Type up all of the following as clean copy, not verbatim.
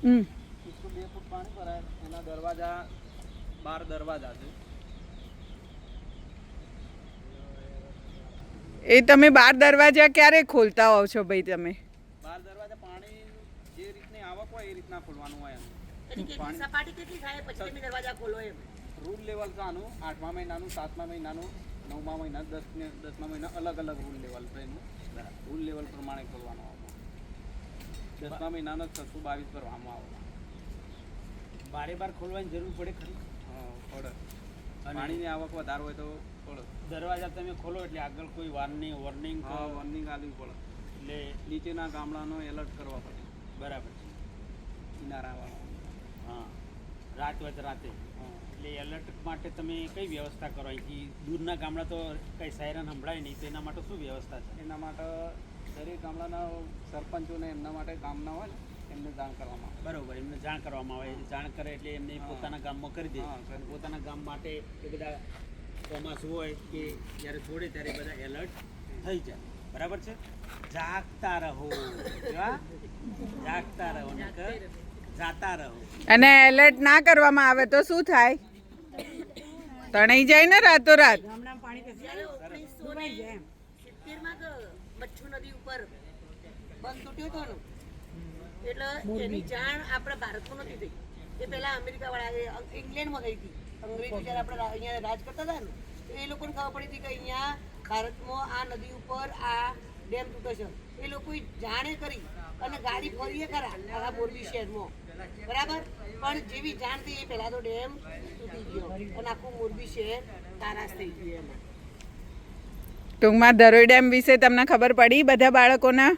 102 ફૂટ પાણી ભરાય. એના દરવાજા 12 દરવાજા છે. એ તમે 12 દરવાજા ક્યારે ખોલતા હોવ છો ભાઈ તમે? 12 દરવાજા પાણી જે રીતની આવક હોય એ રીતના ખોલવાનું હોય. સપાટી કેટલી થાય પછી તમે દરવાજા ખોલો એમ? રૂલ લેવલ છે આનું. 8મા મહિનાનું, 7મા મહિનાનું, 9મા મહિના, 10મા મહિના અલગ અલગ રૂલ લેવલ છે એનું. રૂલ લેવલ પ્રમાણે ખોલવાનું આવે. 10મા મહિનાનો 622 ભરવામાં આવે. બારે બાર ખોલવાની જરૂર પડે ખરી? હા, પડે. પાણીની આવક વધારે હોય તો પડે. દરવાજા તમે ખોલો એટલે આગળ કોઈ વોર્નિંગ વોર્નિંગ આપવી પડે. એટલે નીચેના ગામડાનો એલર્ટ કરવા પડે. બરાબર છે. કિનારાવાળા. હા, રાત હોય તો રાતે. એટલે એલર્ટ માટે તમે કઈ વ્યવસ્થા કરો? અહીંથી દૂરના ગામડા તો કંઈ સાયરન સંભળાય નહીં, તો એના માટે શું વ્યવસ્થા છે? એના માટે દરેક ગામડાના સરપંચોને એમના માટે ગામના હોય ને એમને જાણ કરવામાં આવે. બરાબર, એમને જાણ કરવામાં આવે. જાણ કરે એટલે એમને પોતાના ગામમાં કરી દે. પોતાના ગામ માટે એ બધા ચોમાસું હોય કે જ્યારે છોડે ત્યારે બધા એલર્ટ થઈ જાય. બરાબર છે. જાગતા રહો, જાગતા રહો, નકર જાતા રહો. અને એલર્ટ ના કરવામાં આવે તો શું થાય? તણાઈ જાય ને રાતોરાત. ગામડામાં પાણી મચ્છુ નદી ઉપર બંધ તૂટ્યો હતો ને, એટલે એની જાણ આપણા ભારતમાં નથી થઈ. એ પહેલા અમેરિકા વાળા ઇંગ્લેન્ડમાં થઈ હતી. અંગ્રેજો જ્યારે આપણે અહીંયા રાજ કરતા હતા ને, તો એ લોકોને ખબર પડી હતી કે અહીંયા ભારતમાં આ નદી ઉપર આ ડેમ તૂટે છે. એ લોકોએ જાણે કરી અને ગાડી ફરીએ ખરા આખા મોરબી શહેરમાં, બરાબર. પણ જેવી જાણ થઈ એ પહેલા તો ડેમ તૂટી ગયો અને આખું મોરબી શહેર તારાશ થઈ ગયું. એમાં ટૂંકમાં ધરોઈ ડેમ વિશે તમને ખબર પડી બધા બાળકોના?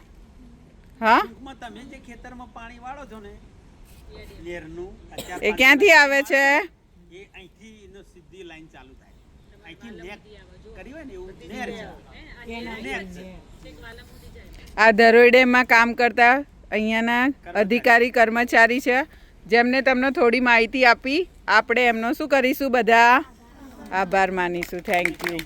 હા, ટૂંકમાં તમે જે ખેતરમાં પાણી વાળો છો ને લેરનું, એ ક્યાંથી આવે છે? એ અહીંથી એનો સીધી લાઈન ચાલુ થાય. અહીંથી નેક કરી હોય ને એવું નેર છે. આ ધરોઈ ડેમમાં કામ કરતા અહીંયાના અધિકારી કર્મચારી છે જેમને તમને થોડી માહિતી આપી. આપણે એમનો શું કરીશું બધા? આભાર માનીશું. Thank you.